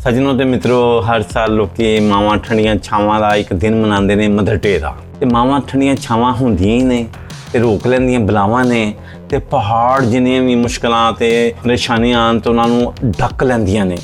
ਸੱਜਣੋ ਤੇ ਮਿੱਤਰੋ, ਹਰ ਸਾਲ ਲੋਕੀ ਮਾਵਾਂ ਠੰਡੀਆਂ ਛਾਵਾਂ ਦਾ ਇੱਕ ਦਿਨ ਮਨਾਉਂਦੇ ਨੇ, ਮਦਰ ਡੇ ਦਾ। ਤੇ ਮਾਵਾਂ ਠੰਡੀਆਂ ਛਾਵਾਂ ਹੁੰਦੀਆਂ ਹੀ ਨੇ ਤੇ ਰੋਕ ਲੈਂਦੀਆਂ ਬਲਾਵਾਂ ਨੇ ਤੇ ਪਹਾੜ ਜਿੰਨੀਆਂ ਵੀ ਮੁਸ਼ਕਲਾਂ ਤੇ ਪਰੇਸ਼ਾਨੀਆਂ ਆਉਣ ਤੋਂ ਉਹਨਾਂ ਨੂੰ ਢੱਕ ਲੈਂਦੀਆਂ ਨੇ,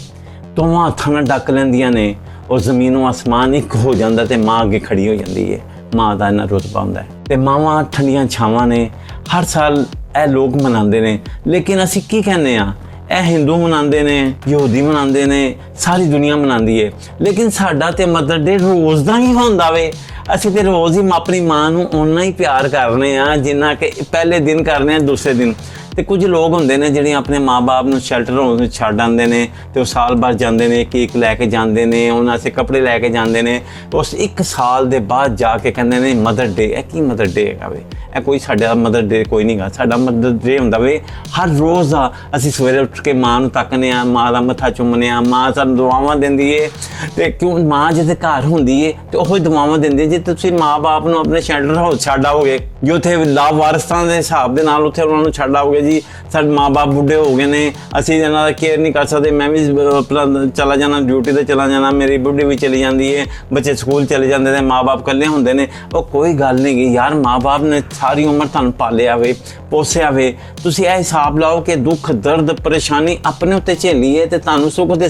ਦੋਵਾਂ ਹੱਥਾਂ ਨਾਲ ਢੱਕ ਲੈਂਦੀਆਂ ਨੇ। ਉਹ ਜ਼ਮੀਨੋਂ ਆਸਮਾਨ ਇੱਕ ਹੋ ਜਾਂਦਾ ਤੇ ਮਾਂ ਅੱਗੇ ਖੜੀ ਹੋ ਜਾਂਦੀ ਹੈ। ਮਾਂ ਦਾ ਇੰਨਾ ਰੁਤਬਾ ਹੁੰਦਾ ਹੈ। ਤੇ ਮਾਵਾਂ ਠੰਡੀਆਂ ਛਾਵਾਂ ਨੇ, ਹਰ ਸਾਲ ਇਹ ਲੋਕ ਮਨਾਉਂਦੇ ਨੇ। ਲੇਕਿਨ ਅਸੀਂ ਕੀ ਕਹਿੰਦੇ ਆ, ਇਹ ਹਿੰਦੂ ਮਨਾਉਂਦੇ ਨੇ, ਯਹੂਦੀ ਮਨਾਉਂਦੇ ਨੇ, ਸਾਰੀ ਦੁਨੀਆ ਮਨਾਉਂਦੀ ਹੈ। ਲੇਕਿਨ ਸਾਡਾ ਤੇ ਮਦਰ ਡੇ ਰੋਜ਼ ਦਾ ਹੀ ਹੁੰਦਾ ਵੇ। ਅਸੀਂ ਤੇ ਰੋਜ਼ ਹੀ ਆਪਣੀ ਮਾਂ ਨੂੰ ਓਨਾ ਹੀ ਪਿਆਰ ਕਰਨੇ ਆ ਜਿੰਨਾ ਕਿ ਪਹਿਲੇ ਦਿਨ ਕਰਨੇ ਆ, ਦੂਸਰੇ ਦਿਨ। ਤੇ ਕੁਝ ਲੋਕ ਹੁੰਦੇ ਨੇ ਜਿਹੜੇ ਆਪਣੇ ਮਾਂ-ਬਾਪ ਨੂੰ ਸ਼ੈਲਟਰ ਹੋਮ ਛੱਡ ਆਉਂਦੇ ਨੇ ਤੇ ਉਹ ਸਾਲ ਬਾਅਦ ਜਾਂਦੇ ਨੇ, ਕੇਕ ਲੈ ਕੇ ਜਾਂਦੇ ਨੇ, ਉਹਨਾਂ ਵਾਸਤੇ ਕੱਪੜੇ ਲੈ ਕੇ ਜਾਂਦੇ ਨੇ। ਉਸ ਇੱਕ ਸਾਲ ਦੇ ਬਾਅਦ ਜਾ ਕੇ ਕਹਿੰਦੇ ਨੇ ਮਦਰ ਡੇ। ਇਹ ਕੀ ਮਦਰ ਡੇ ਹੈਗਾ ਵੇ? ਇਹ ਕੋਈ ਸਾਡਾ ਮਦਰ ਡੇ ਕੋਈ ਨਹੀਂ ਗਾ। ਸਾਡਾ ਮਦਰ ਡੇ ਹੁੰਦਾ ਵੇ ਹਰ ਰੋਜ਼ ਦਾ। ਅਸੀਂ ਸਵੇਰੇ ਉੱਠ ਕੇ ਮਾਂ ਨੂੰ ਤੱਕਨੇ ਆ, ਮਾਂ ਦਾ ਮੱਥਾ ਚੁੰਮਨੇ ਆ। ਮਾਂ ਸਾਨੂੰ ਦੁਆਵਾਂ ਦਿੰਦੀ ਏ। ਤੇ ਕਿਉਂ ਮਾਂ ਜਿਹਦੇ ਘਰ ਹੁੰਦੀ ਏ ਤੇ ਉਹ ਹੀ ਦੁਆਵਾਂ ਦਿੰਦੀ। ਜੇ ਤੁਸੀਂ ਮਾਂ-ਬਾਪ ਨੂੰ ਆਪਣੇ ਸ਼ੈਲਟਰ ਹਾਊਸ ਛੱਡ ਆਓਗੇ, ਜੋ ਉੱਥੇ ਲਾਵਾਰਸਾਂ ਦੇ ਹਿਸਾਬ ਦੇ ਨਾਲ ਉੱਥੇ ਉਹਨਾਂ ਨੂੰ ਛੱਡ ਆਓਗੇ, ਜੀ ਸਾਡੇ ਮਾਂ-ਬਾਪ ਬੁੱਢੇ ਹੋ ਗਏ ਨੇ, ਅਸੀਂ ਇਹਨਾਂ ਦਾ ਕੇਅਰ ਨਹੀਂ ਕਰ ਸਕਦੇ, ਮੈਂ ਵੀ ਆਪਣਾ ਚਲਾ ਜਾਣਾ, ਡਿਊਟੀ 'ਤੇ ਚਲਾ ਜਾਣਾ, ਮੇਰੀ ਬੁੱਢੀ ਵੀ ਚਲੀ ਜਾਂਦੀ ਹੈ, ਬੱਚੇ ਸਕੂਲ ਚਲੇ ਜਾਂਦੇ ਨੇ, ਮਾਂ-ਬਾਪ ਇਕੱਲੇ ਹੁੰਦੇ ਨੇ। ਉਹ ਕੋਈ ਗੱਲ ਨਹੀਂ ਗੀ ਯਾਰ, ਮਾਂ-ਬਾਪ ਨੇ ਸਾਰੀ ਉਮਰ ਤੁਹਾਨੂੰ ਪਾਲਿਆ ਵੇ, ਪੋਸਿਆ ਵੇ। ਤੁਸੀਂ ਇਹ ਹਿਸਾਬ ਲਾਓ ਕਿ ਦੁੱਖ, ਦਰਦ, ਪਰੇਸ਼ਾਨੀ ਆਪਣੇ ਉੱਤੇ ਝੇਲੀਏ ਤੇ ਤੁਹਾਨੂੰ ਸੁੱਖ ਦੇ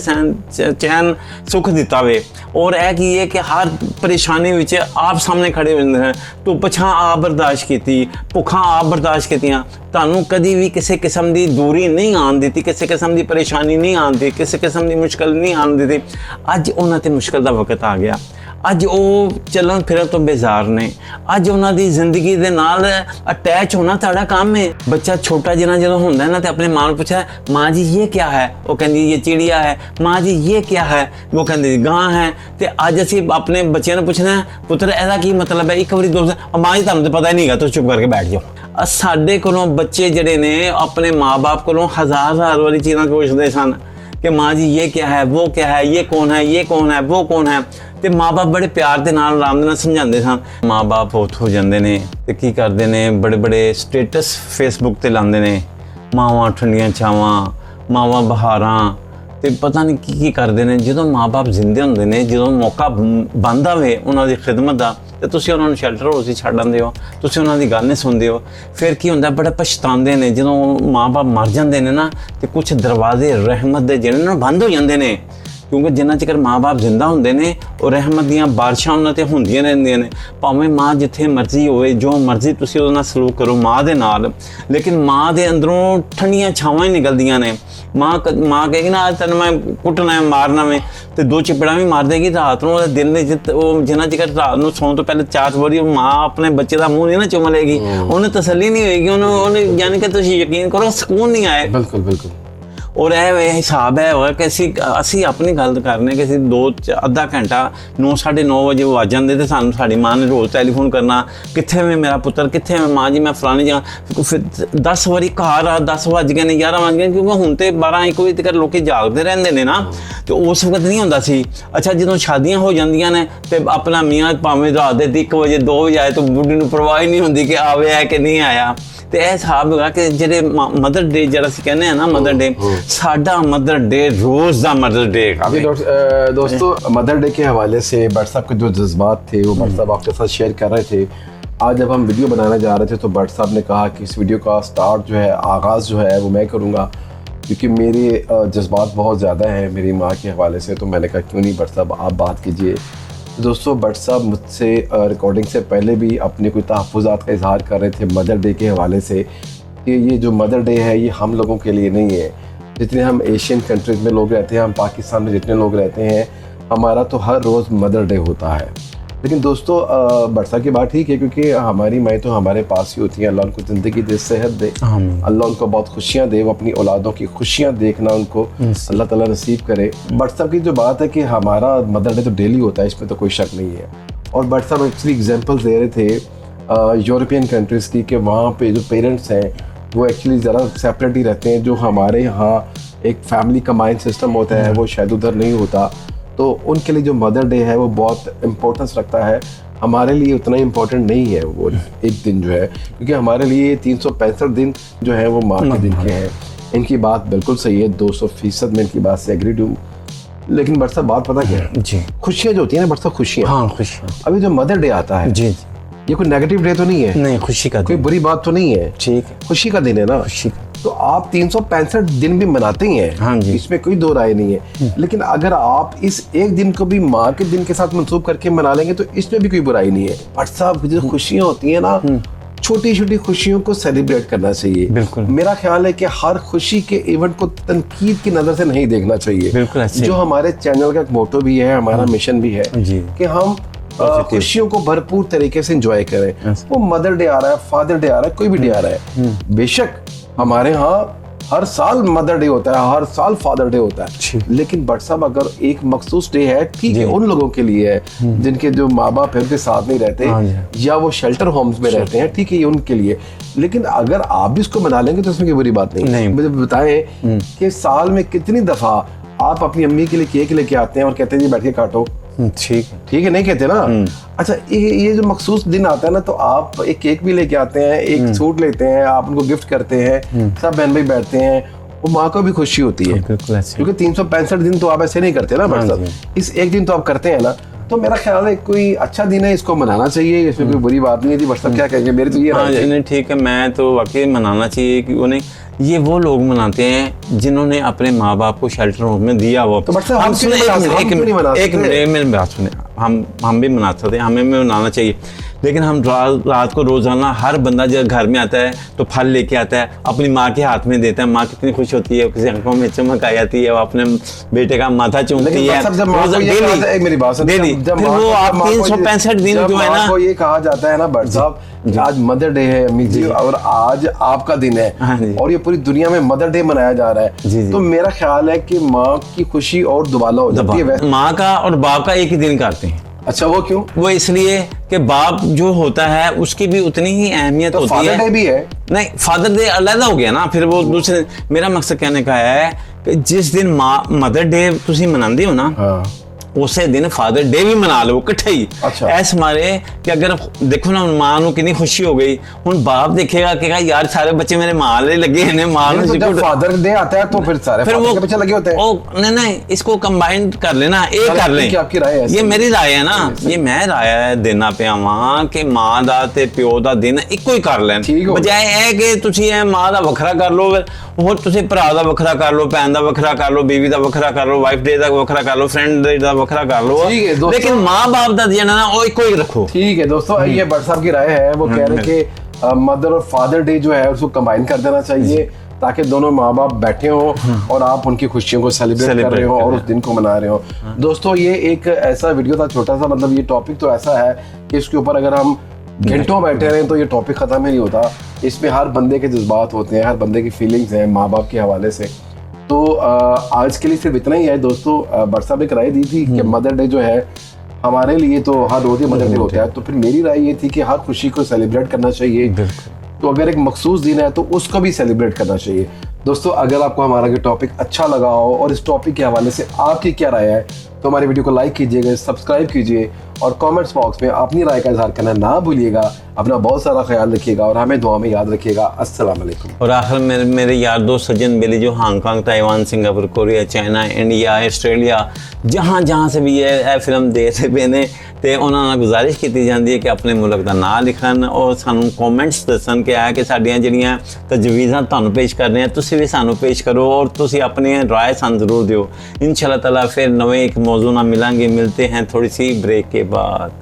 ਚੈਨ ਸੁੱਖ ਦਿੱਤਾ ਵੇ। ਔਰ ਇਹ ਕੀ ਹੈ ਕਿ ਹਰ ਪਰੇਸ਼ਾਨੀ ਵਿੱਚ ਆਪ ਸਾਹਮਣੇ ਖੜੇ ਹੁੰਦੇ ਨੇ। ਧੁੱਪ ਛਾਂ ਆਪ ਬਰਦਾਸ਼ਤ ਕੀਤੀ, ਭੁੱਖਾਂ ਆਪ ਬਰਦਾਸ਼ਤ ਕੀਤੀਆਂ। ਤੁਹਾਨੂੰ ਕਦੀ ਵੀ ਕਿਸੇ ਕਿਸਮ ਦੀ ਦੂਰੀ ਨਹੀਂ ਆਉਣ ਦਿੱਤੀ, ਕਿਸੇ ਕਿਸਮ ਦੀ ਪਰੇਸ਼ਾਨੀ ਨਹੀਂ ਆਉਣ ਦਿੱਤੀ, ਕਿਸੇ ਕਿਸਮ ਦੀ ਮੁਸ਼ਕਲ ਨਹੀਂ ਆਉਣ ਦਿੱਤੀ। ਅੱਜ ਉਹਨਾਂ 'ਤੇ ਮੁਸ਼ਕਲ ਦਾ ਵਕਤ ਆ ਗਿਆ। ਅੱਜ ਉਹ ਚੱਲਣ ਫਿਰਨ ਤੋਂ ਬੇਜ਼ਾਰ ਨੇ। ਅੱਜ ਉਹਨਾਂ ਦੀ ਜ਼ਿੰਦਗੀ ਦੇ ਨਾਲ ਅਟੈਚ ਹੋਣਾ ਤੁਹਾਡਾ ਕੰਮ ਹੈ। ਬੱਚਾ ਛੋਟਾ ਜਿਹਾ ਜਦੋਂ ਹੁੰਦਾ ਨਾ ਤੇ ਆਪਣੇ ਮਾਂ ਨੂੰ ਪੁੱਛਿਆ, ਮਾਂ ਜੀ ਇਹ ਕੀ ਹੈ? ਉਹ ਕਹਿੰਦੀ ਇਹ ਚਿੜੀਆ ਹੈ। ਮਾਂ ਜੀ ਇਹ ਕੀ ਹੈ? ਉਹ ਕਹਿੰਦੀ ਗਾਂ ਹੈ। ਤੇ ਅੱਜ ਅਸੀਂ ਆਪਣੇ ਬੱਚਿਆਂ ਨੂੰ ਪੁੱਛਣਾ, ਪੁੱਤਰ ਇਹਦਾ ਕੀ ਮਤਲਬ ਹੈ? ਇੱਕ ਵਾਰੀ ਦੋਸਤ, ਮਾਂ ਜੀ ਤੁਹਾਨੂੰ ਤਾਂ ਪਤਾ ਹੀ ਨਹੀਂ ਹੈਗਾ, ਤੁਸੀਂ ਚੁੱਪ ਕਰਕੇ ਬੈਠ ਜਾਓ। ਸਾਡੇ ਕੋਲੋਂ ਬੱਚੇ ਜਿਹੜੇ ਨੇ ਆਪਣੇ ਮਾਂ-ਬਾਪ ਕੋਲੋਂ ਹਜ਼ਾਰ ਵਾਲੀ ਚੀਜ਼ਾਂ ਪੁੱਛਦੇ ਸਨ ਕਿ ਮਾਂ ਜੀ ਇਹ ਕੀ ਹੈ, ਉਹ ਕੀ ਹੈ, ਇਹ ਕੌਣ ਹੈ, ਇਹ ਕੌਣ ਹੈ, ਉਹ ਕੌਣ ਹੈ। ਤੇ ਮਾਂ-ਬਾਪ ਬੜੇ ਪਿਆਰ ਦੇ ਨਾਲ, ਆਰਾਮ ਦੇ ਨਾਲ ਸਮਝਾਉਂਦੇ ਸਨ। ਮਾਂ-ਬਾਪ ਬਹੁਤ ਹੋ ਜਾਂਦੇ ਨੇ ਤੇ ਕੀ ਕਰਦੇ ਨੇ, ਬੜੇ ਸਟੇਟਸ ਫੇਸਬੁੱਕ ਤੇ ਲਾਉਂਦੇ ਨੇ, ਮਾਵਾਂ ਠੰਡੀਆਂ ਛਾਵਾਂ, ਮਾਵਾਂ ਬਹਾਰਾਂ, ਤੇ ਪਤਾ ਨਹੀਂ ਕੀ ਕਰਦੇ ਨੇ। ਜਦੋਂ ਮਾਂ-ਬਾਪ ਜ਼ਿੰਦੇ ਹੁੰਦੇ ਨੇ, ਜਦੋਂ ਮੌਕਾ ਬਣਦਾ ਵੇ ਉਹਨਾਂ ਦੀ ਖਿਦਮਤ ਦਾ, ਤੇ ਤੁਸੀਂ ਉਹਨਾਂ ਨੂੰ ਸ਼ੈਲਟਰ ਹਾਊਸ ਹੀ ਛੱਡ ਆਉਂਦੇ ਹੋ, ਤੁਸੀਂ ਉਹਨਾਂ ਦੀ ਗੱਲ ਨਹੀਂ ਸੁਣਦੇ ਹੋ। ਫਿਰ ਕੀ ਹੁੰਦਾ, ਬੜਾ ਪਛਤਾਉਂਦੇ ਨੇ। ਜਦੋਂ ਮਾਂ-ਬਾਪ ਮਰ ਜਾਂਦੇ ਨੇ ਨਾ ਤੇ ਕੁਛ ਦਰਵਾਜ਼ੇ ਰਹਿਮਤ ਦੇ ਜਿਹੜੇ ਨਾ ਬੰਦ ਹੋ ਜਾਂਦੇ ਨੇ, ਕਿਉਂਕਿ ਜਿੰਨਾ ਚਿਰ ਮਾਂ-ਬਾਪ ਜ਼ਿੰਦਾ ਹੁੰਦੇ ਨੇ ਉਹ ਰਹਿਮਤ ਦੀਆਂ ਬਾਰਿਸ਼ਾਂ ਉਹਨਾਂ 'ਤੇ ਹੁੰਦੀਆਂ ਰਹਿੰਦੀਆਂ ਨੇ। ਭਾਵੇਂ ਮਾਂ ਜਿੱਥੇ ਮਰਜ਼ੀ ਹੋਵੇ, ਜੋ ਮਰਜ਼ੀ ਤੁਸੀਂ ਉਹਦੇ ਨਾਲ ਸਲੂਕ ਕਰੋ ਮਾਂ ਦੇ ਨਾਲ, ਲੇਕਿਨ ਮਾਂ ਦੇ ਅੰਦਰੋਂ ਠੰਡੀਆਂ ਛਾਵਾਂ ਹੀ ਨਿਕਲਦੀਆਂ ਨੇ। ਮਾਂ ਕਹੇਗੀ ਨਾ ਅੱਜ ਤੈਨੂੰ ਮੈਂ ਕੁੱਟਣਾ ਹੈ, ਮਾਰਨਾ ਵੇ, ਤੇ ਦੋ ਚਪੇੜਾਂ ਵੀ ਮਾਰ ਦੇਗੀ ਰਾਤ ਨੂੰ। ਉਹਦੇ ਦਿਨ ਦੇ ਉਹ ਜਿੰਨਾ ਚਿਰ ਰਾਤ ਨੂੰ ਸੌਣ ਤੋਂ ਪਹਿਲੇ 4 ਵਾਰੀ ਉਹ ਮਾਂ ਆਪਣੇ ਬੱਚੇ ਦਾ ਮੂੰਹ ਨਹੀਂ ਨਾ ਚੁੰਮ ਲਏਗੀ, ਉਹਨੂੰ ਤਸੱਲੀ ਨਹੀਂ ਹੋਏਗੀ, ਉਹਨੇ ਯਾਨੀ ਕਿ ਤੁਸੀਂ ਯਕੀਨ ਕਰੋ ਸਕੂਨ ਨਹੀਂ ਆਏ। ਬਿਲਕੁਲ। ਔਰ ਇਹ ਹਿਸਾਬ ਹੈ ਹੋਇਆ ਕਿ ਅਸੀਂ ਆਪਣੀ ਗੱਲ ਕਰਨੇ ਕਿ ਅਸੀਂ ਅੱਧਾ ਘੰਟਾ 9-9:30 ਵਜੇ ਵੱਜ ਜਾਂਦੇ ਤੇ ਸਾਨੂੰ ਸਾਡੀ ਮਾਂ ਨੇ ਰੋਜ਼ ਟੈਲੀਫੋਨ ਕਰਨਾ, ਕਿੱਥੇ ਵੇ ਮੇਰਾ ਪੁੱਤਰ, ਕਿੱਥੇ ਵੇ ਮਾਂ ਜੀ, ਮੈਂ ਫਲਾਣੀ ਜਗ੍ਹਾ। ਫਿਰ 10 ਵਾਰੀ ਘਰ ਆ, 10 ਵੱਜ ਗਏ ਨੇ, 11 ਵੱਜ ਗਏ, ਕਿਉਂਕਿ ਹੁਣ ਤੇ 12-1 ਵਜੇ ਤੱਕ ਲੋਕੀ ਜਾਗਦੇ ਰਹਿੰਦੇ ਨੇ ਨਾ, ਤੇ ਉਸ ਵਕਤ ਨਹੀਂ ਹੁੰਦਾ ਸੀ। ਅੱਛਾ, ਜਦੋਂ ਸ਼ਾਦੀਆਂ ਹੋ ਜਾਂਦੀਆਂ ਨੇ ਤੇ ਆਪਣਾ ਮੀਆਂ ਭਾਵੇਂ ਰਾਤ ਦੇ 1 ਵਜੇ 2 ਵਜੇ ਆਏ ਤਾਂ ਬੁੱਢੀ ਨੂੰ ਪਰਵਾਹ ਹੀ ਨਹੀਂ ਹੁੰਦੀ ਕਿ ਆਵੇ ਕਿ ਨਹੀਂ ਆਇਆ। ਤੇ ਇਹ ਹਿਸਾਬ ਹੈਗਾ ਕਿ ਜਿਹੜੇ ਮਦਰ ਡੇ ਜਿਹੜਾ ਅਸੀਂ ਕਹਿੰਦੇ ਆ ਨਾ ਮਦਰ ਡੇ, साडा मदर डे रोज दा मदर डे का। दोस्तों मदर डे के हवाले से भट्ट साहब के जो जज्बात थे वो भट्ट साहब आपके साथ शेयर कर रहे थे। आज जब हम वीडियो बनाने जा रहे थे तो भट्ट साहब ने कहा कि इस वीडियो का स्टार्ट जो है, आगाज़ जो है वो मैं करूँगा, क्योंकि मेरे जज्बात बहुत ज़्यादा हैं मेरी माँ के हवाले से। तो मैंने कहा क्यों नहीं भट्ट साहब आप बात कीजिए। दोस्तों भट्ट साहब मुझसे रिकॉर्डिंग से पहले भी अपने कोई तहफ़्फ़ुज़ात का इजहार कर रहे थे मदर डे के हवाले से कि ये जो मदर डे है ये हम लोगों के लिए नहीं है। जितने हम एशियन कंट्रीज़ में लोग रहते हैं, हम पाकिस्तान में जितने लोग रहते हैं, हमारा तो हर रोज़ मदर डे होता है। लेकिन दोस्तों भट्ट साहब की बात ठीक है, क्योंकि हमारी माएँ तो हमारे पास ही होती हैं। अल्लाह उनको ज़िंदगी दे, सेहत दे, अल्लाह उनको बहुत खुशियाँ दे, वो अपनी औलादों की खुशियाँ देखना उनको अल्लाह ताला नसीब करे। भट्ट साहब की जो बात है कि हमारा मदर डे तो डेली होता है, इसमें तो कोई शक नहीं है। और भट्ट साहब एक्चुअली एग्जाम्पल दे रहे थे यूरोपियन कंट्रीज़ की, कि वहाँ पे जो पेरेंट्स हैं वो एक्चुअली ज़रा सेपरेट ही रहते हैं। जो हमारे यहाँ एक फैमिली कंबाइंड सिस्टम होता है वो शायद उधर नहीं होता। तो उनके लिए जो मदर डे है वो बहुत इम्पोर्टेंस रखता है। हमारे लिए उतना इम्पोर्टेंट नहीं है वो एक दिन जो है, क्योंकि हमारे लिए 365 दिन जो है वो माँ के दिन के हैं। इनकी बात बिल्कुल सही है, 200% मैं इनकी बात से एग्रीड हूँ। लेकिन बट साहब बात पता क्या है, जी खुशियाँ जो होती है ना बट साहब, खुशियाँ, हाँ खुशी, अभी जो मदर डे आता है जी ये कोई नेगेटिव डे तो नहीं है, नहीं खुशी का कोई दिन, बुरी बात तो नहीं है, ठीक है, खुशी का दिन है ना। खुशी का, तो आप 365 दिन भी मनाते ही हैं, हाँ जी। इसमें कोई दो राय नहीं है, लेकिन अगर आप इस एक दिन को भी माँ के दिन के साथ मंसूब करके मना लेंगे तो इसमें भी कोई बुराई नहीं है। बट साहब जो खुशियाँ होती हैं ना, छोटी छोटी खुशियों को सेलिब्रेट करना चाहिए। बिल्कुल। मेरा ख्याल है कि हर खुशी के इवेंट को तनकीद की नजर से नहीं देखना चाहिए। बिल्कुल ऐसे। जो हमारे चैनल का एक मोटो भी है, हमारा मिशन भी है जी। कि हम खुशियों को भरपूर तरीके से एंजॉय करें। वो मदर डे आ रहा है, फादर डे आ रहा है, कोई भी डे आ रहा है, बेशक हमारे यहाँ हर साल मदर डे होता है, हर साल फादर डे होता है, लेकिन बट साहब अगर एक मखसूस डे है, ठीक है, उन लोगों के लिए है जिनके जो माँ बाप है उनके साथ नहीं रहते या वो शेल्टर होम्स में रहते हैं, ठीक है, ये उनके लिए। लेकिन अगर आप भी इसको मना लेंगे तो इसमें कोई बुरी बात नहीं। मुझे बताएं कि साल में कितनी दफा आप अपनी अम्मी के लिए केक लेके आते हैं और कहते हैं जी बैठ के काटो, ठीक है, नहीं कहते ना। अच्छा, ये जो मखसूस दिन आता है ना, तो आप एक केक भी लेके आते हैं, एक सूट लेते हैं, आप उनको गिफ्ट करते हैं, सब बहन भाई बैठते हैं, वो माँ को भी खुशी होती है, क्योंकि 365 दिन तो आप ऐसे नहीं करते ना बट साहब, इस एक दिन तो आप करते हैं ना। तो मेरा ख्याल है कोई अच्छा दिन है, इसको मनाना चाहिए, इसमें कोई बुरी बात नहीं है। बट साहब क्या कहेंगे, मेरी तो ये राय है। नहीं ठीक है, मैं तो वाकई मनाना चाहिए कि उन्हें, ये वो लोग मनाते हैं जिन्होंने अपने माँ बाप को शेल्टर होम में दिया वो। तो बट हम सुने एक मिनट मेरी बात सुने, हम भी मना सकते हैं, हमें भी मनाना चाहिए, लेकिन हम रात को रोजाना हर बंदा जब घर में आता है तो फल लेके आता है, अपनी माँ के हाथ में देता है, माँ कितनी खुश होती है, किसी आंखों में चमक आ जाती है, वो अपने बेटे का माथा चूमती है, मेरी बात डेली। फिर वो आप 365 दिन जो है ना, ये कहा जाता है ना बट साहब, आज मदर डे है अम्मी जी, और आज आपका दिन है, और ये पूरी दुनिया में मदर डे मनाया जा रहा है, तो मेरा ख्याल है कि माँ की खुशी और दुबाला हो जाती है। माँ का और बाप का एक ही दिन करते हैं। अच्छा, वो क्यों? वो इसलिए कि बाप जो होता है उसकी भी उतनी ही अहमियत होती है। फादर डे भी है? नहीं, फादर डे अलग हो गया ना, फिर वो दूसरे। मेरा मकसद कहने का है कि जिस दिन मदर डे तुसी मनांदे हो ना, उसे दिन फादर डे भी मना लो इकट्ठे ही। अच्छा। ऐस मारे कि अगर देखो ना माँ को कितनी खुशी हो गई, हुन बाप देखेगा कि यार सारे बच्चे मेरे माँ ले लगे हैं, माँ तो जब फादर डे आता है तो फिर सारे फादर के पीछे लगे होते हैं। नहीं, इसको कंबाइन कर लेना, एक कर लें। आपकी राय है? ये मेरी राय है ना, ये मैं राय देना पे आवां कि माँ दा ते प्यो दा दिन इक्को ही कर लें, बजाय है कि तुसी ए माँ दा वखरा कर लो, और तुसी भरा दा वखरा कर लो, भैन दा वखरा कर लो, बीवी दा वखरा कर लो, वाइफ डे दा वखरा कर लो, फ्रेंड डे दा वखरा कर लो, लेकिन माँ बाप दा दिन ना वो इक्को ही रखो। ठीक है दोस्तों, ये बट साहब की राय है, वो कह रहे हैं कि मदर और फादर डे जो है उसको कंबाइन कर देना चाहिए, ताकि दोनों माँ बाप बैठे हो और आप उनकी खुशियों को सेलिब्रेट कर रहे हो और उस दिन को मना रहे हो। दोस्तों, ये एक ऐसा वीडियो था छोटा सा, मतलब ये टॉपिक तो ऐसा है कि इसके ऊपर अगर हम घंटों बैठे रहे तो ये टॉपिक खत्म ही नहीं होता। इसमें हर बंदे के जज्बात होते हैं, हर बंदे की फीलिंग्स हैं माँ बाप के हवाले से। तो आज के लिए सिर्फ इतना ही है दोस्तों। बट साहब एक राय दी थी कि मदर डे जो है हमारे लिए तो हर रोज ही मदर डे होता है, तो फिर मेरी राय ये थी कि हर खुशी को सेलिब्रेट करना चाहिए, तो अगर एक मखसूस दिन है तो उसको भी सेलिब्रेट करना चाहिए। दोस्तों, अगर आपको हमारा ये टॉपिक अच्छा लगा हो और इस टॉपिक के हवाले से आपकी क्या राय है, तो हमारी वीडियो को लाइक कीजिएगा, सब्सक्राइब कीजिए और कमेंट्स बॉक्स में अपनी राय का इजहार करना ना भूलिएगा। अपना बहुत सारा ख्याल रखिएगा और हमें दुआ में याद रखिएगा। अस्सलाम वालेकुम। और आखिर में मेरे यार दोस्त सज्जन बेली जो Hong Kong, Taiwan, Singapore, Korea, China, India, Australia, जहाँ से भी ये फिल्म देखते पे ने, तो उन्होंने गुजारिश की जाती है कि अपने मुल्क का नाम लिखन और सानू कॉमेंट्स दसन कि है कि साडियां जिहड़ियां तजवीज़ां तुहानूं पेश कर रहे हैं, तुसीं भी सानू पेश करो और तुसीं अपनी राय सानू जरूर दिओ। इंशाअल्लाह ताला फिर नवे एक मौजू ना मिलेंगे, मिलते हैं थोड़ी सी ब्रेक के बाद।